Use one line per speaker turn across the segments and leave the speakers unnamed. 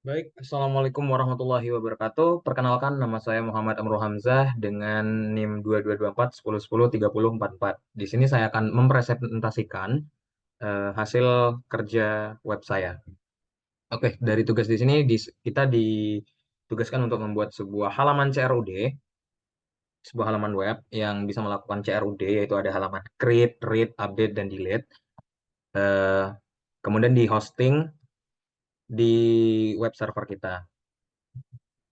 Baik, Assalamualaikum warahmatullahi wabarakatuh. Perkenalkan, nama saya Muhammad Amrul Hamzah dengan NIM 2224 1010 3044. Di sini saya akan mempresentasikan hasil kerja web saya. Oke, dari tugas di sini kita ditugaskan untuk membuat sebuah halaman CRUD, sebuah halaman web yang bisa melakukan CRUD, yaitu ada halaman create, read, update, dan delete. Eh, Kemudian di hosting di web server kita.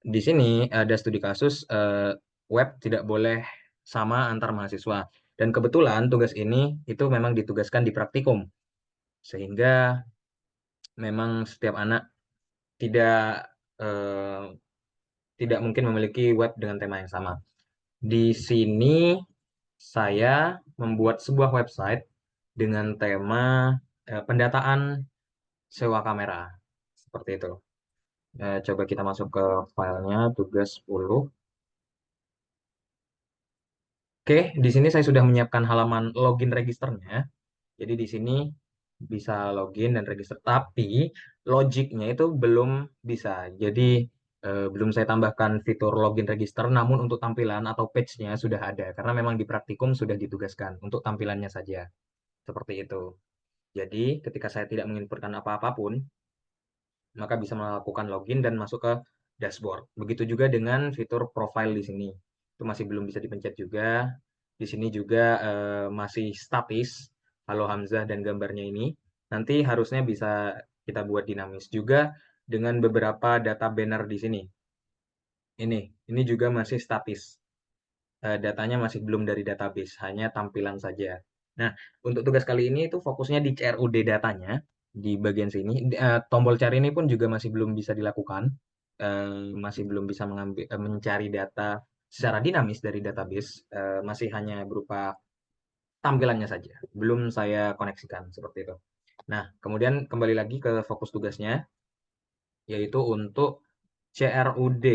Di sini ada studi kasus web tidak boleh sama antar mahasiswa. Dan kebetulan tugas ini itu memang ditugaskan di praktikum, sehingga memang setiap anak tidak eh, tidak mungkin memiliki web dengan tema yang sama. Di sini saya membuat sebuah website dengan tema pendataan sewa kamera. Seperti itu. Coba kita masuk ke filenya tugas 10. Oke, di sini saya sudah menyiapkan halaman login registernya. Jadi di sini bisa login dan register, tapi logiknya itu belum bisa. Jadi belum saya tambahkan fitur login register, namun untuk tampilan atau page-nya sudah ada, karena memang di praktikum sudah ditugaskan untuk tampilannya saja. Seperti itu. Jadi ketika saya tidak menginputkan apa-apapun, maka bisa melakukan login dan masuk ke dashboard. Begitu juga dengan fitur profile di sini. Itu masih belum bisa dipencet juga. Di sini juga masih statis, Halo Hamzah dan gambarnya ini. Nanti harusnya bisa kita buat dinamis juga dengan beberapa data banner di sini. Ini juga masih statis. Datanya masih belum dari database, hanya tampilan saja. Nah, untuk tugas kali ini itu fokusnya di CRUD datanya di bagian sini. Tombol cari ini pun juga masih belum bisa dilakukan, masih belum bisa mencari data secara dinamis dari database, masih hanya berupa tampilannya saja. Belum saya koneksikan seperti itu. Nah, kemudian kembali lagi ke fokus tugasnya, yaitu untuk CRUD.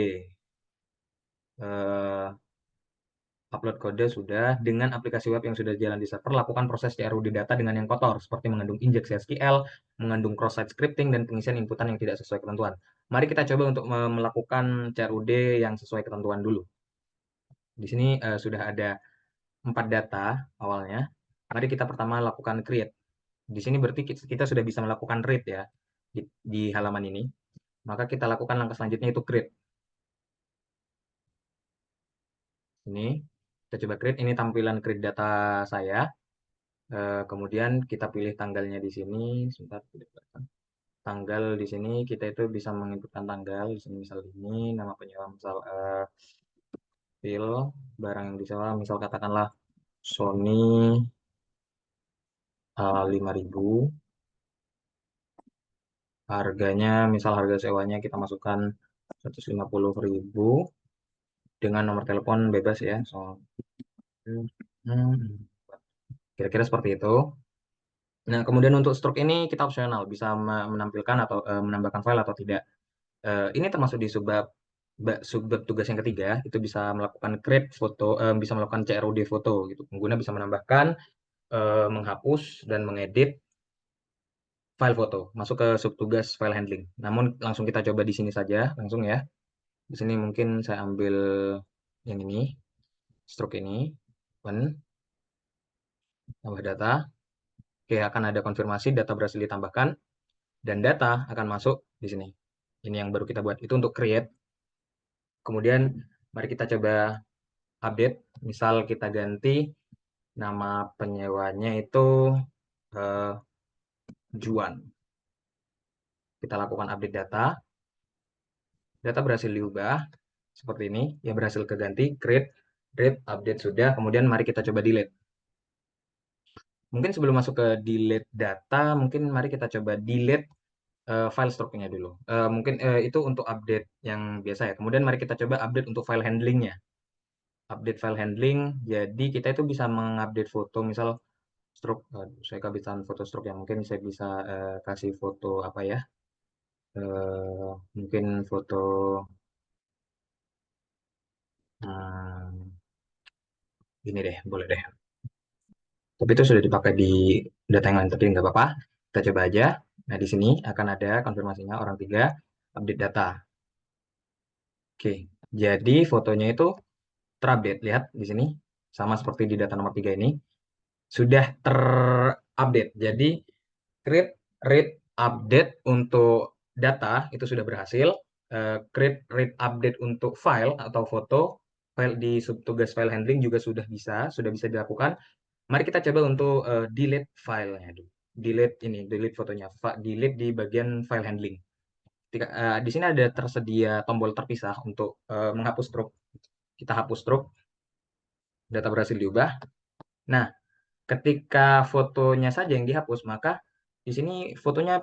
Upload kode sudah. Dengan aplikasi web yang sudah jalan di server, lakukan proses CRUD data dengan yang kotor, seperti mengandung injeksi SQL, mengandung cross-site scripting, dan pengisian inputan yang tidak sesuai ketentuan. Mari kita coba untuk melakukan CRUD yang sesuai ketentuan dulu. Di sini sudah ada 4 data awalnya. Mari kita pertama lakukan create. Di sini berarti kita sudah bisa melakukan read ya di halaman ini. Maka kita lakukan langkah selanjutnya itu create. Ini kita coba create. Ini tampilan create data saya. Kemudian kita pilih tanggalnya di sini. Sebentar, tanggal di sini kita itu bisa menginputkan tanggal. Di sini misal ini nama penyewa, misal file barang yang disewa, misal katakanlah Sony 5.000. Harganya, misal harga sewanya kita masukkan 150.000 dengan nomor telepon bebas ya. So, hmm, kira-kira seperti itu. Nah, kemudian untuk stroke ini kita opsional, bisa menampilkan atau menambahkan file atau tidak. Ini termasuk di subbab tugas yang ketiga, itu bisa melakukan create foto, bisa melakukan CRUD foto gitu. Pengguna bisa menambahkan, menghapus dan mengedit file foto, masuk ke subtugas file handling. Namun langsung kita coba di sini saja, langsung ya. Di sini mungkin saya ambil yang ini, stroke ini, open, tambah data. Oke, akan ada konfirmasi data berhasil ditambahkan dan data akan masuk di sini. Ini yang baru kita buat, itu untuk create. Kemudian mari kita coba update. Misal kita ganti nama penyewanya itu eh, Juan. Kita lakukan update data. Data berhasil diubah seperti ini. Ya berhasil keganti. Create, read, update sudah. Kemudian mari kita coba delete. Mungkin sebelum masuk ke delete data, mungkin mari kita coba delete file strukturnya dulu. Mungkin itu untuk update yang biasa ya. Kemudian mari kita coba update untuk file handlingnya. Update file handling, jadi kita itu bisa mengupdate foto, misal stroke, saya kehabisan foto stroke ya, mungkin saya bisa kasih foto apa ya, mungkin foto, hmm, ini deh, boleh deh. Tapi itu sudah dipakai di data yang lain, tapi nggak apa-apa. Kita coba aja. Nah, di sini akan ada konfirmasinya orang tiga. update data. Oke, jadi fotonya itu terupdate. Lihat di sini, sama seperti di data nomor 3 ini, sudah terupdate. Jadi, create read update untuk data itu sudah berhasil. Create read update untuk file atau foto, file di subtugas file handling juga sudah bisa dilakukan. Mari kita coba untuk delete filenya dulu. Delete fotonya, delete di bagian file handling. Di sini ada tersedia tombol terpisah untuk menghapus stroke. Kita hapus stroke, data berhasil diubah. Nah, ketika fotonya saja yang dihapus, maka di sini fotonya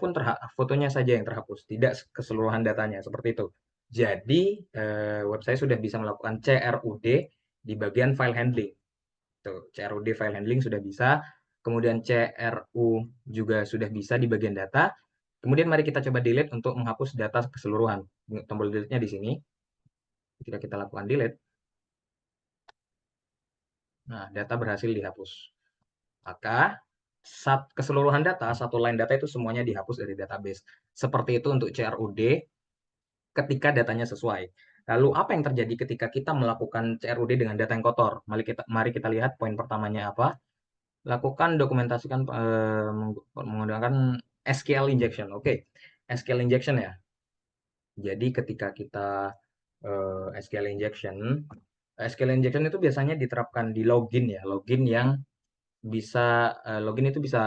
saja yang terhapus, tidak keseluruhan datanya seperti itu. Jadi website sudah bisa melakukan CRUD di bagian file handling. Tuh, CRUD file handling sudah bisa. Kemudian CRU juga sudah bisa di bagian data. Kemudian mari kita coba delete untuk menghapus data keseluruhan. Tombol delete-nya di sini. Ketika kita lakukan delete, nah data berhasil dihapus. Maka keseluruhan data, satu line data itu semuanya dihapus dari database. Seperti itu untuk CRUD ketika datanya sesuai. Lalu apa yang terjadi ketika kita melakukan CRUD dengan data yang kotor? Mari kita lihat poin pertamanya apa. Lakukan dokumentasikan menggunakan SQL injection. Oke, SQL injection ya. Jadi ketika kita SQL injection itu biasanya diterapkan di login ya. Login itu bisa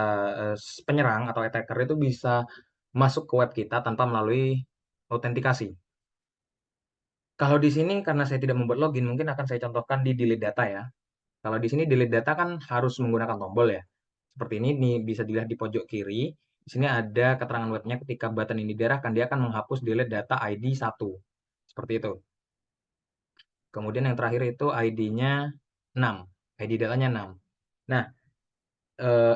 penyerang atau attacker itu bisa masuk ke web kita tanpa melalui autentikasi. Kalau di sini karena saya tidak membuat login, mungkin akan saya contohkan di delete data ya. Kalau di sini delete data kan harus menggunakan tombol ya. Seperti ini nih bisa dilihat di pojok kiri. Di sini ada keterangan webnya ketika button ini diarahkan dia akan menghapus delete data ID 1. Seperti itu. Kemudian yang terakhir itu ID-nya 6. ID datanya 6. Nah,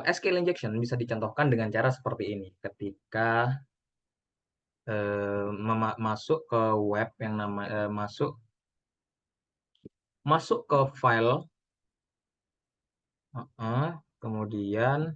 SQL injection bisa dicontohkan dengan cara seperti ini. Ketika masuk ke web yang masuk ke file, kemudian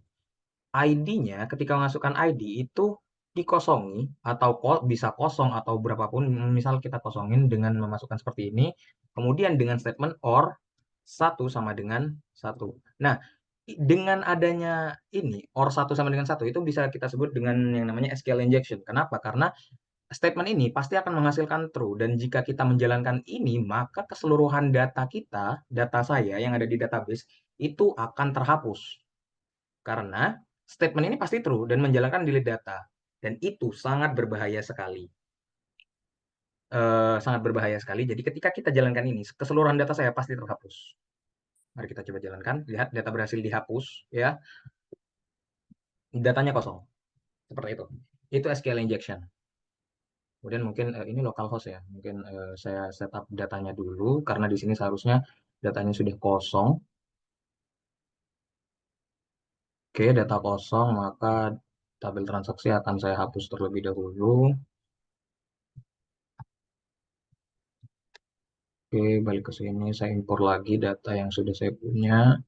ID-nya ketika masukkan ID itu dikosongi atau bisa kosong atau berapapun, misal kita kosongin dengan memasukkan seperti ini, kemudian dengan statement or 1 sama dengan 1. Nah, dengan adanya ini or 1 sama dengan 1 itu bisa kita sebut dengan yang namanya SQL injection. Kenapa? Karena statement ini pasti akan menghasilkan true dan jika kita menjalankan ini maka keseluruhan data saya yang ada di database itu akan terhapus. Karena statement ini pasti true dan menjalankan delete data dan itu sangat berbahaya sekali. Sangat berbahaya sekali. Jadi ketika kita jalankan ini, keseluruhan data saya pasti terhapus. Mari kita coba jalankan. Lihat data berhasil dihapus ya. Datanya kosong. Seperti itu. Itu SQL injection. Kemudian mungkin ini localhost ya. Mungkin saya setup datanya dulu karena di sini seharusnya datanya sudah kosong. Oke, data kosong maka tabel transaksi akan saya hapus terlebih dahulu. Oke, balik ke sini saya impor lagi data yang sudah saya punya.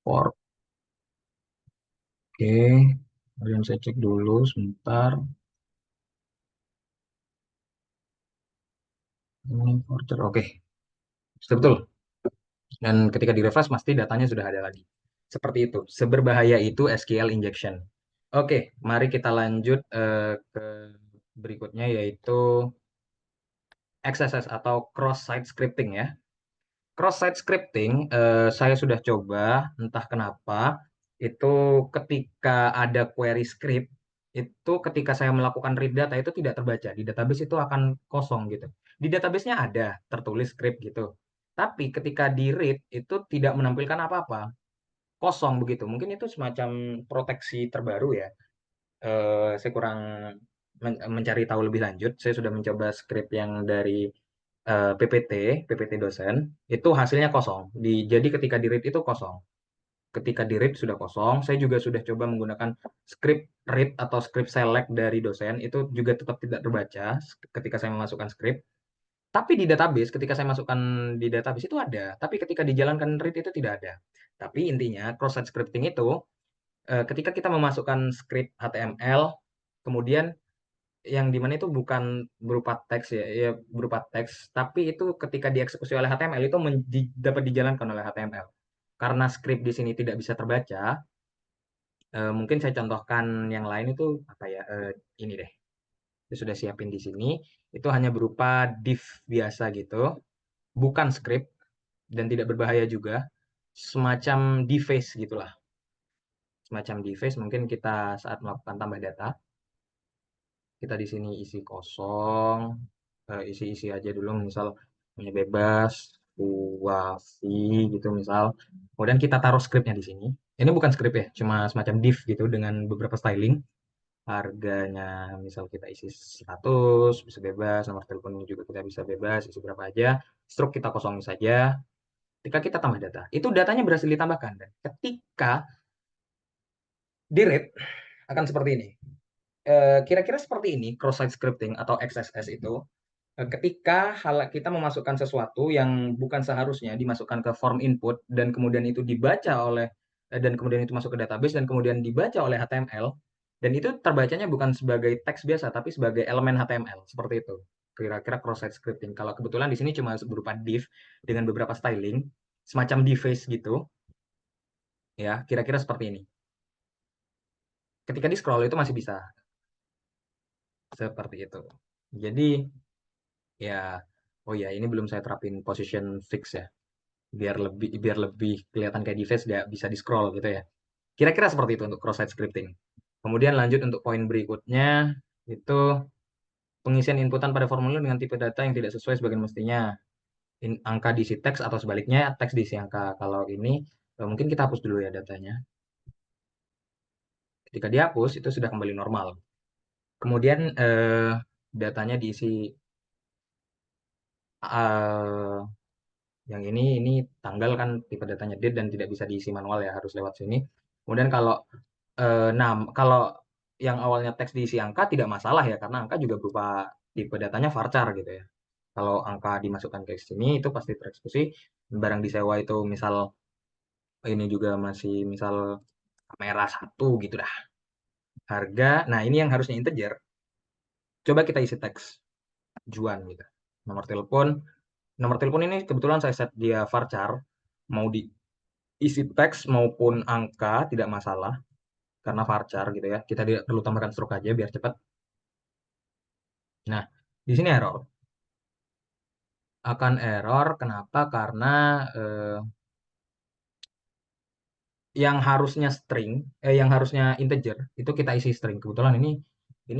Import. Oke, kemudian saya cek dulu sebentar. Ini voucher. Oke, sudah betul. Dan ketika di refresh pasti datanya sudah ada lagi. Seperti itu. Seberbahaya itu SQL injection. Oke, mari kita lanjut ke berikutnya yaitu XSS atau cross-site scripting ya. Cross-site scripting saya sudah coba, entah kenapa itu ketika ada query script itu ketika saya melakukan read data itu tidak terbaca di database itu akan kosong gitu. Di database-nya ada tertulis script gitu. Tapi ketika di read itu tidak menampilkan apa-apa, kosong begitu. Mungkin itu semacam proteksi terbaru ya. Saya kurang mencari tahu lebih lanjut. Saya sudah mencoba script yang dari PPT dosen, itu hasilnya kosong. Jadi ketika di read itu kosong. Ketika di read sudah kosong, saya juga sudah coba menggunakan script read atau script select dari dosen, itu juga tetap tidak terbaca ketika saya memasukkan script. Tapi di database, ketika saya masukkan di database itu ada, tapi ketika dijalankan read itu tidak ada. Tapi intinya cross-site scripting itu ketika kita memasukkan script HTML, kemudian yang dimana itu bukan berupa teks ya, ya berupa teks, tapi itu ketika dieksekusi oleh HTML itu dapat dijalankan oleh HTML. Karena script di sini tidak bisa terbaca, mungkin saya contohkan yang lain itu apa ya? Ini deh. Saya sudah siapin di sini. Itu hanya berupa div biasa gitu, bukan script dan tidak berbahaya juga. Semacam deface gitulah. Semacam deface mungkin kita saat melakukan tambah data, kita di sini isi kosong, isi-isi aja dulu, misal punya bebas, wafi gitu misal. Kemudian kita taruh scriptnya di sini. Ini bukan script ya, cuma semacam div gitu dengan beberapa styling. Harganya misal kita isi 100, bisa bebas, nomor teleponnya juga kita bisa bebas, isi berapa aja. Stroke kita kosongin saja. Ketika kita tambah data, itu datanya berhasil ditambahkan. Dan ketika di read akan seperti ini. Kira-kira seperti ini cross-site scripting atau XSS itu. Ketika kita memasukkan sesuatu yang bukan seharusnya dimasukkan ke form input dan kemudian itu dibaca oleh dan kemudian itu masuk ke database dan kemudian dibaca oleh HTML dan itu terbacanya bukan sebagai teks biasa tapi sebagai elemen HTML seperti itu. Kira-kira cross-site scripting. Kalau kebetulan di sini cuma berupa div dengan beberapa styling semacam deface gitu ya, kira-kira seperti ini. Ketika di scroll itu masih bisa seperti itu. Jadi ya, oh ya ini belum saya terapin position fix ya, biar lebih kelihatan kayak device dia bisa di scroll gitu ya. Kira-kira seperti itu untuk cross-site scripting. Kemudian lanjut untuk poin berikutnya itu pengisian inputan pada formulir dengan tipe data yang tidak sesuai sebagian mestinya. Angka diisi teks atau sebaliknya teks diisi angka. Kalau ini mungkin kita hapus dulu ya datanya. Ketika dihapus itu sudah kembali normal. Kemudian datanya diisi eh, yang ini tanggal kan tipe datanya date dan tidak bisa diisi manual ya, harus lewat sini. Kemudian kalau kalau yang awalnya teks diisi angka tidak masalah ya karena angka juga berupa tipe datanya varchar gitu ya. Kalau angka dimasukkan ke sini itu pasti tereksekusi. Barang disewa itu misal ini juga masih misal kamera satu gitu dah. Harga, nah ini yang harusnya integer. Coba kita isi teks Juan gitu. Nomor telepon, nomor telepon ini kebetulan saya set dia varchar, mau diisi teks maupun angka tidak masalah karena varchar gitu ya. Kita tidak perlu tambahkan stroke aja biar cepat. Nah, di sini error. Akan error kenapa? Karena eh, yang harusnya string, yang harusnya integer itu kita isi string. Kebetulan ini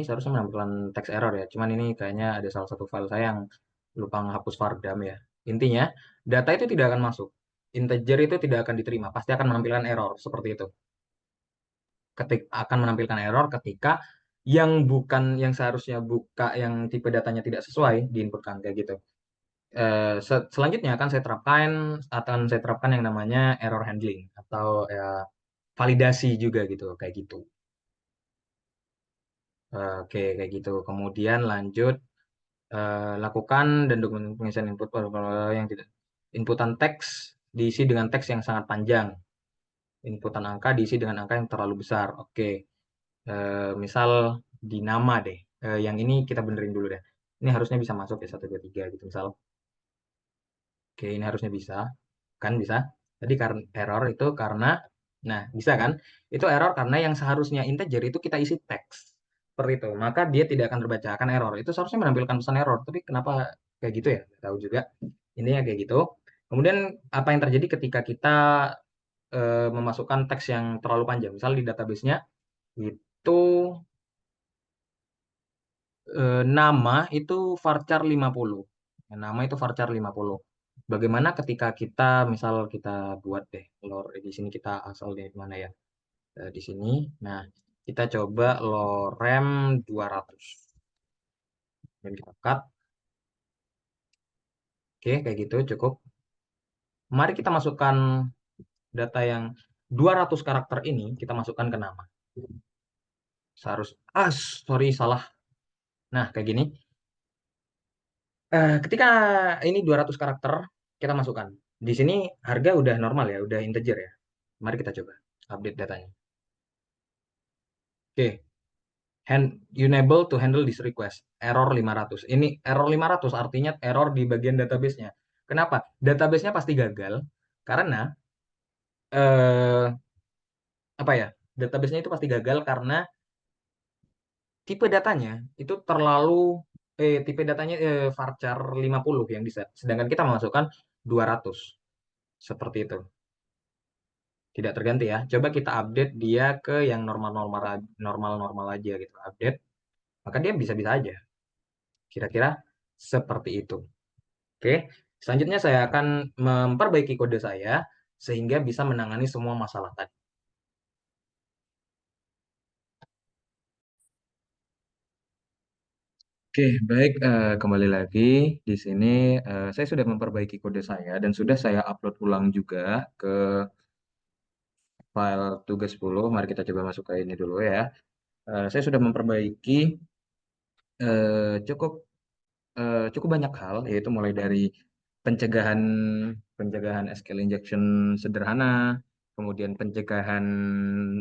seharusnya menampilkan text error ya. Cuman ini kayaknya ada salah satu file saya yang lupa menghapus vardam ya. Intinya, data itu tidak akan masuk. Integer itu tidak akan diterima, pasti akan menampilkan error seperti itu. Akan menampilkan error ketika yang bukan yang seharusnya buka yang tipe datanya tidak sesuai diinputkan kayak gitu. Selanjutnya akan saya terapkan yang namanya error handling atau validasi juga gitu kayak gitu. Oke kayak gitu. Kemudian lanjut lakukan dan dokumen pengisian input yang tidak inputan teks diisi dengan teks yang sangat panjang. Inputan angka diisi dengan angka yang terlalu besar. Oke. Misal di nama deh. Yang ini kita benerin dulu deh. Ini harusnya bisa masuk ya 1 2 3 gitu misal. Oke, ini harusnya bisa. Kan bisa. Tadi karena error itu karena, nah bisa kan? Itu error karena yang seharusnya integer itu kita isi teks. Seperti itu. Maka dia tidak akan terbaca, akan error. Itu seharusnya menampilkan pesan error. Tapi kenapa kayak gitu ya? Nggak tahu juga. Intinya kayak gitu. Kemudian apa yang terjadi ketika kita memasukkan teks yang terlalu panjang. Misal di database-nya itu nama itu varchar 50. Nama itu varchar 50. Bagaimana ketika kita misal kita buat deh lore di sini kita asal dari mana ya? Di sini. Nah, kita coba lorem 200. Dan kita cut. Oke, kayak gitu cukup. Mari kita masukkan data yang 200 karakter ini kita masukkan ke nama. Sorry salah. Nah, kayak gini. Ketika ini 200 karakter kita masukkan. Di sini harga udah normal ya, udah integer ya. Mari kita coba update datanya. Oke, unable to handle this request. Error 500. Ini error 500 artinya error di bagian database-nya. Kenapa? Database-nya pasti gagal karena eh apa ya? Database-nya itu pasti gagal karena tipe datanya itu terlalu tipe datanya varchar 50 yang di set. Sedangkan kita memasukkan 200. Seperti itu. Tidak terganti ya. Coba kita update dia ke yang normal-normal aja gitu. Update, maka dia bisa-bisa aja. Kira-kira seperti itu. Oke. Selanjutnya saya akan memperbaiki kode saya sehingga bisa menangani semua masalah tadi. Oke, baik. Kembali lagi di sini. Saya sudah memperbaiki kode saya dan sudah saya upload ulang juga ke file tugas 10. Mari kita coba masuk ke ini dulu ya. Saya sudah memperbaiki cukup cukup banyak hal, yaitu mulai dari pencegahan pencegahan SQL injection sederhana, kemudian pencegahan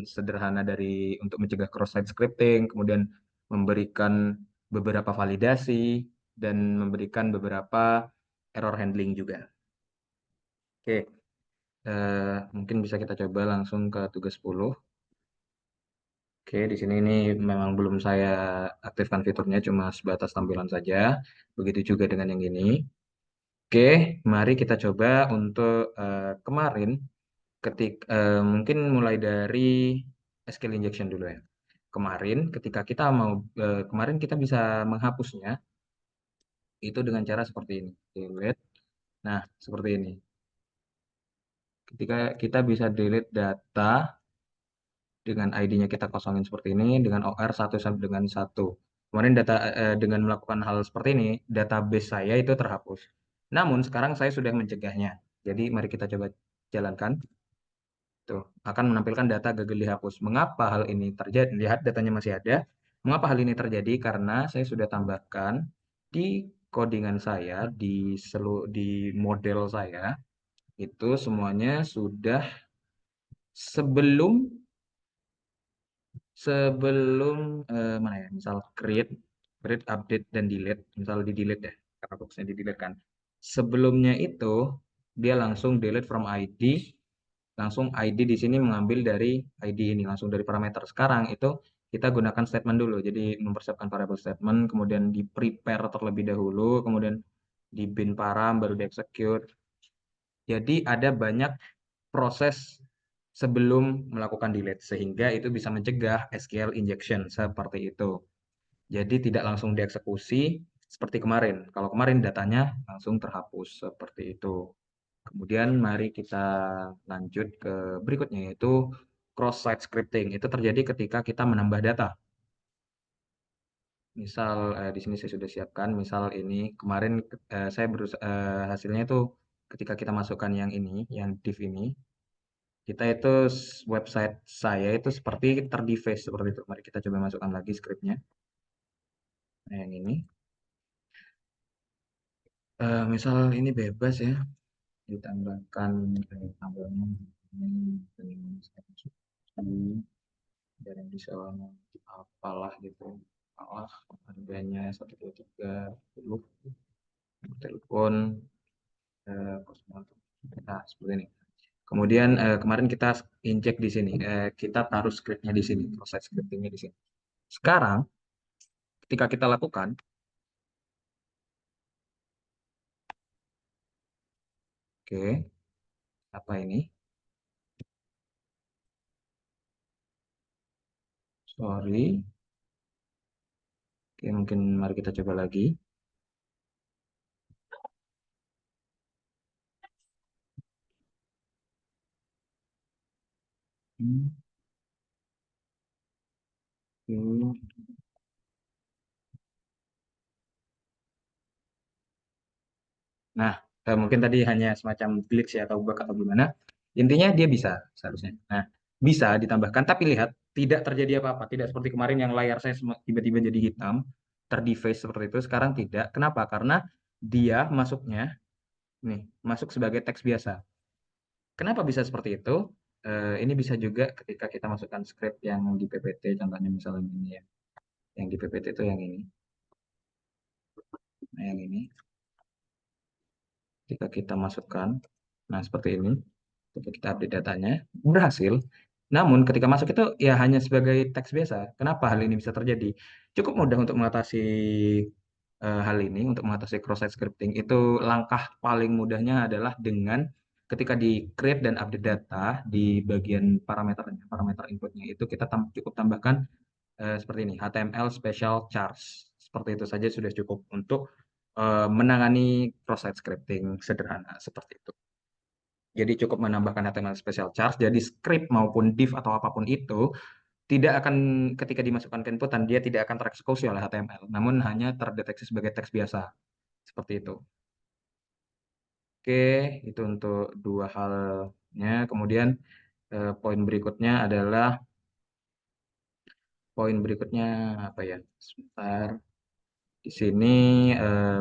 sederhana dari untuk mencegah cross-site scripting, kemudian memberikan beberapa validasi dan memberikan beberapa error handling juga. Oke, mungkin bisa kita coba langsung ke tugas 10. Oke, di sini ini memang belum saya aktifkan fiturnya, cuma sebatas tampilan saja. Begitu juga dengan yang ini. Oke, mari kita coba untuk kemarin mungkin mulai dari SQL injection dulu ya. Kemarin ketika kita mau kemarin kita bisa menghapusnya itu dengan cara seperti ini. Delete. Nah, seperti ini. Ketika kita bisa delete data dengan ID-nya kita kosongin seperti ini dengan OR satu sampai dengan satu. Kemarin dengan melakukan hal seperti ini, database saya itu terhapus. Namun sekarang saya sudah mencegahnya. Jadi mari kita coba jalankan. Tuh, akan menampilkan data gagal dihapus. Mengapa hal ini terjadi? Lihat datanya masih ada. Mengapa hal ini terjadi? Karena saya sudah tambahkan di codingan saya, di model saya, itu semuanya sudah sebelum sebelum mana ya? Misal create, update dan delete. Misal di delete ya, karena boxnya di delete kan. Sebelumnya itu dia langsung delete from ID, langsung ID di sini mengambil dari ID ini langsung dari parameter. Sekarang itu kita gunakan statement dulu. Jadi mempersiapkan variable statement, kemudian di prepare terlebih dahulu, kemudian di bin param baru di execute. Jadi ada banyak proses sebelum melakukan delete sehingga itu bisa mencegah SQL injection seperti itu. Jadi tidak langsung dieksekusi seperti kemarin. Kalau kemarin datanya langsung terhapus seperti itu. Kemudian mari kita lanjut ke berikutnya yaitu cross-site scripting. Itu terjadi ketika kita menambah data. Misal di sini saya sudah siapkan. Misal ini kemarin saya hasilnya itu ketika kita masukkan yang ini, yang div ini, kita itu website saya itu seperti terdeface seperti itu. Mari kita coba masukkan lagi scriptnya. Nah, yang ini. Misal ini bebas ya, ditambahkan tambahnya ini dan bisa apalah gitu, apalah harganya 123 telepon nah seperti ini. Kemudian kemarin kita injek di sini, kita taruh scriptnya di sini, proses scriptingnya di sini. Sekarang ketika kita lakukan, oke, apa ini? Sorry, oke, mungkin mari kita coba lagi. Hmm, oke. Nah, mungkin tadi hanya semacam glitch ya atau bug atau gimana. Intinya dia bisa seharusnya. Nah, bisa ditambahkan, tapi lihat tidak terjadi apa-apa. Tidak seperti kemarin yang layar saya tiba-tiba jadi hitam, terdeface seperti itu. Sekarang tidak. Kenapa? Karena dia masuknya nih masuk sebagai teks biasa. Kenapa bisa seperti itu? Ini bisa juga ketika kita masukkan script yang di PPT, contohnya misalnya ini ya. Yang di PPT itu yang ini. Nah, yang ini. Ketika kita masukkan, nah seperti ini. Ketika kita update datanya, berhasil. Namun ketika masuk itu ya hanya sebagai teks biasa. Kenapa hal ini bisa terjadi? Cukup mudah untuk mengatasi hal ini, untuk mengatasi cross-site scripting. Itu langkah paling mudahnya adalah dengan ketika di create dan update data di bagian parameternya, parameter inputnya itu kita cukup tambahkan seperti ini, HTML special charge. Seperti itu saja sudah cukup untuk menangani cross-site scripting sederhana seperti itu. Jadi cukup menambahkan HTML special charge. Jadi script maupun div atau apapun itu tidak akan ketika dimasukkan ke inputan dia tidak akan tereksekusi oleh HTML, namun hanya terdeteksi sebagai teks biasa seperti itu. Oke, itu untuk dua halnya. Kemudian poin berikutnya adalah poin berikutnya apa ya? Sebentar. Di sini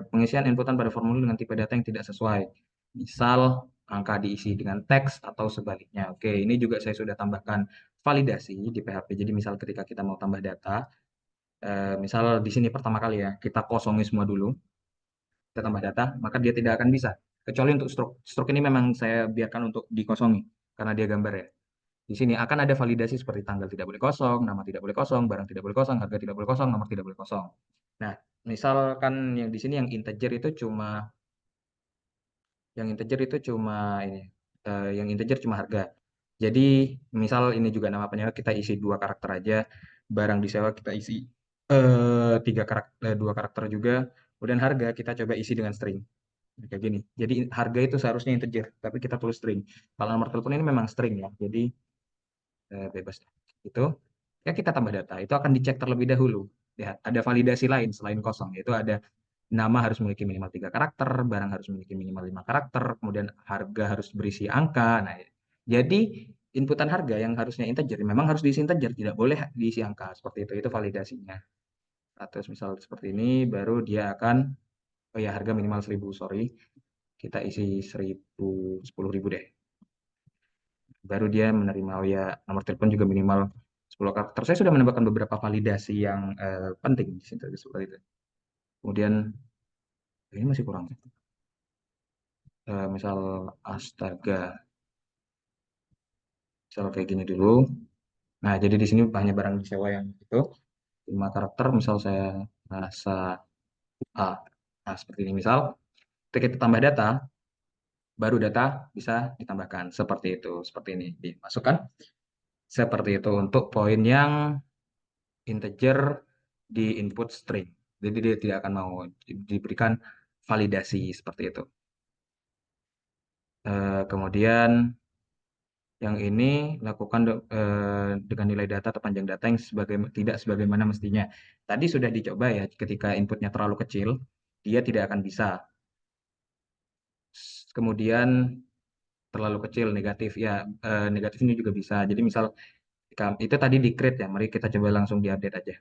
pengisian inputan pada formulir dengan tipe data yang tidak sesuai. Misal angka diisi dengan teks atau sebaliknya. Oke, ini juga saya sudah tambahkan validasi di PHP. Jadi misal ketika kita mau tambah data, misal di sini pertama kali ya, kita kosongi semua dulu, kita tambah data, maka dia tidak akan bisa. Kecuali untuk stroke. Stroke ini memang saya biarkan untuk dikosongi, karena dia gambar ya. Di sini akan ada validasi seperti tanggal tidak boleh kosong, nama tidak boleh kosong, barang tidak boleh kosong, harga tidak boleh kosong, nomor tidak boleh kosong. Nah, misalkan yang di sini yang integer itu cuma ini, yang integer cuma harga. Jadi misal ini juga nama penyewa kita isi dua karakter aja, barang disewa kita isi tiga karakter, dua karakter juga, kemudian harga kita coba isi dengan string kayak gini. Jadi harga itu seharusnya integer, tapi kita tulis string. Kalau nomor telepon ini memang string ya, jadi bebas. Itu ya kita tambah data, itu akan dicek terlebih dahulu. Ya, ada validasi lain selain kosong, yaitu ada nama harus memiliki minimal tiga karakter, barang harus memiliki minimal lima karakter, kemudian harga harus berisi angka. Nah, jadi inputan harga yang harusnya integer memang harus diisi integer, tidak boleh diisi angka seperti itu. Itu validasinya. Atau misal seperti ini, baru dia akan, oh ya harga minimal 1.000, sorry, kita isi 1.000, 10.000 deh. Baru dia menerima, oh ya nomor telepon juga minimal 10 karakter. Saya sudah menambahkan beberapa validasi yang penting di situ seperti itu. Kemudian ini masih kurang. Misal astaga, misal kayak gini dulu. Nah, jadi di sini hanya barang disewa yang itu 5 karakter. Misal saya rasa A. Nah, seperti ini. Misal ketika kita tambah data, baru data bisa ditambahkan seperti itu. Seperti ini dimasukkan. Seperti itu untuk poin yang integer di input string. Jadi dia tidak akan mau diberikan validasi seperti itu. Kemudian yang ini lakukan dengan nilai data atau panjang data yang tidak sebagaimana mestinya. Tadi sudah dicoba ya, ketika inputnya terlalu kecil, dia tidak akan bisa. Kemudian terlalu kecil negatif ya, negatif ini juga bisa. Jadi misal itu tadi di create ya, mari kita coba langsung diupdate aja.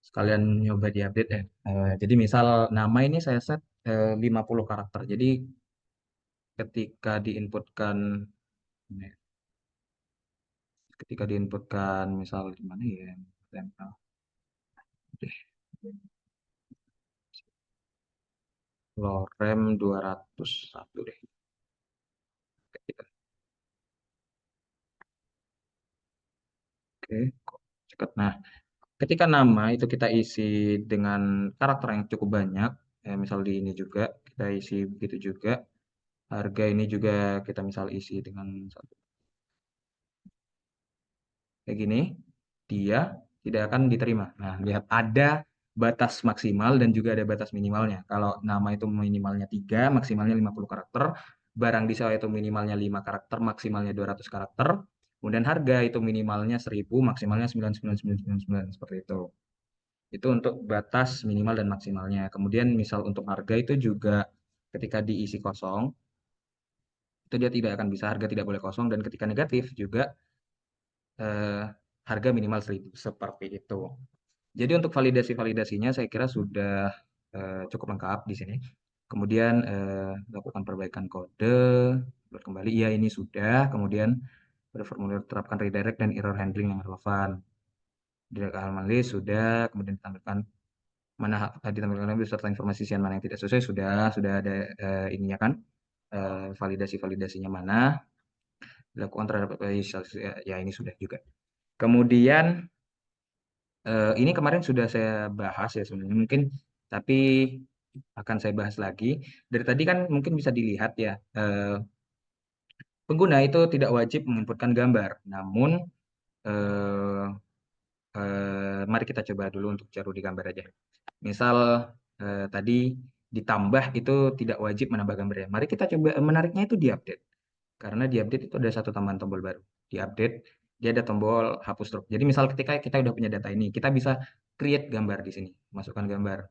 Sekalian nyoba diupdate ya. Jadi misal nama ini saya set 50 karakter. Jadi ketika diinputkan ketika diinputkan misal gimana ya, tempel deh, lorem 201 deh. Gitu. Oke, kok cekat. Nah, ketika nama itu kita isi dengan karakter yang cukup banyak, misal di ini juga kita isi begitu juga. Harga ini juga kita misal isi dengan satu kayak gini, dia tidak akan diterima. Nah, lihat ada batas maksimal dan juga ada batas minimalnya. Kalau nama itu minimalnya 3, maksimalnya 50 karakter, barang disewa itu minimalnya 5 karakter, maksimalnya 200 karakter, kemudian harga itu minimalnya 1.000, maksimalnya 99999 seperti itu. Itu untuk batas minimal dan maksimalnya. Kemudian misal untuk harga itu juga ketika diisi kosong, itu dia tidak akan bisa, harga tidak boleh kosong, dan ketika negatif juga eh, harga minimal 1.000 seperti itu. Jadi untuk validasi-validasinya saya kira sudah cukup lengkap di sini. Kemudian lakukan perbaikan kode, buat kembali, iya ini sudah. Kemudian pada formulir terapkan redirect dan error handling yang relevan. Di halaman list sudah, kemudian ditampilkan mana ditampilkan beserta informasi isian mana yang tidak sesuai, sudah ada ininya kan, validasinya mana, dilakukan terhadap ya ini sudah juga. Kemudian ini kemarin sudah saya bahas ya sebenarnya mungkin, tapi akan saya bahas lagi. Dari tadi kan mungkin bisa dilihat ya, pengguna itu tidak wajib menginputkan gambar. Namun eh, mari kita coba dulu untuk cari di gambar aja. Misal tadi ditambah itu tidak wajib menambah gambarnya. Mari kita coba menariknya itu di update. Karena di update itu ada satu tambahan tombol baru. Di update dia ada tombol hapus drop. Jadi misal ketika kita udah punya data ini, kita bisa create gambar di sini. Masukkan gambar.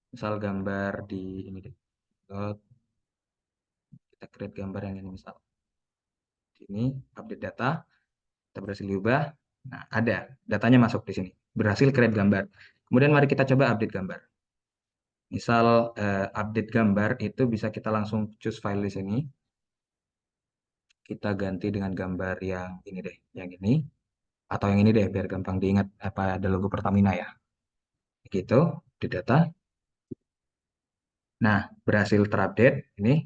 Misal gambar di ini deh. Kita create gambar yang ini misal. Ini update data, kita berhasil diubah. Nah, ada datanya masuk di sini. Berhasil create gambar. Kemudian mari kita coba update gambar. Misal update gambar itu bisa kita langsung choose file di sini. Kita ganti dengan gambar yang ini deh, yang ini. Atau yang ini deh, biar gampang diingat apa ada logo Pertamina ya. Gitu, di data. Nah, berhasil terupdate. Ini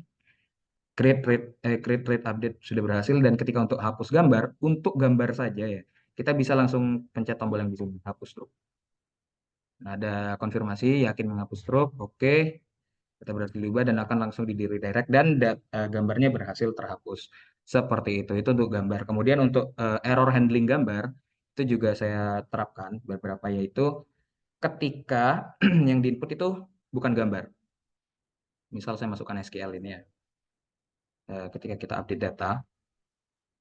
create rate update sudah berhasil, dan ketika untuk hapus gambar, untuk gambar saja ya, kita bisa langsung pencet tombol yang di sini, hapus stroke. Nah, ada konfirmasi yakin menghapus stroke, oke. Kita berhasil diubah dan akan langsung di redirect dan gambarnya berhasil terhapus. Seperti itu untuk gambar. Kemudian untuk error handling gambar itu juga saya terapkan beberapa, yaitu ketika yang diinput itu bukan gambar. Misal saya masukkan SQL ini ya. Ketika kita update data,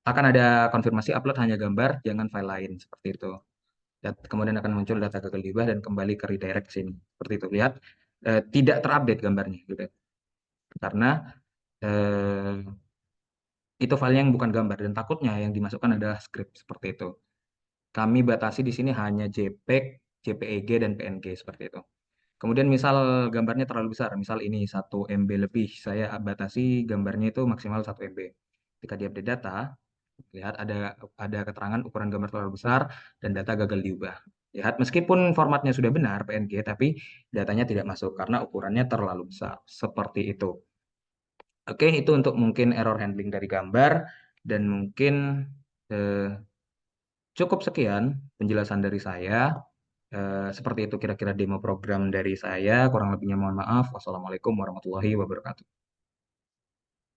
akan ada konfirmasi upload hanya gambar, jangan file lain, seperti itu. Dan kemudian akan muncul data gagal diubah dan kembali ke redirect sini. Seperti itu. Lihat, tidak terupdate gambarnya gitu. Karena eh, itu file yang bukan gambar dan takutnya yang dimasukkan adalah script, seperti itu. Kami batasi di sini hanya JPEG, JPEG dan PNG, seperti itu. Kemudian misal gambarnya terlalu besar, misal ini 1 MB lebih, saya batasi gambarnya itu maksimal 1 MB. Ketika di update data, lihat ada keterangan ukuran gambar terlalu besar dan data gagal diubah. Lihat, meskipun formatnya sudah benar PNG, tapi datanya tidak masuk karena ukurannya terlalu besar. Seperti itu. Oke, itu untuk mungkin error handling dari gambar, dan mungkin eh, cukup sekian penjelasan dari saya. Seperti itu kira-kira demo program dari saya. Kurang lebihnya mohon maaf. Wassalamualaikum warahmatullahi wabarakatuh.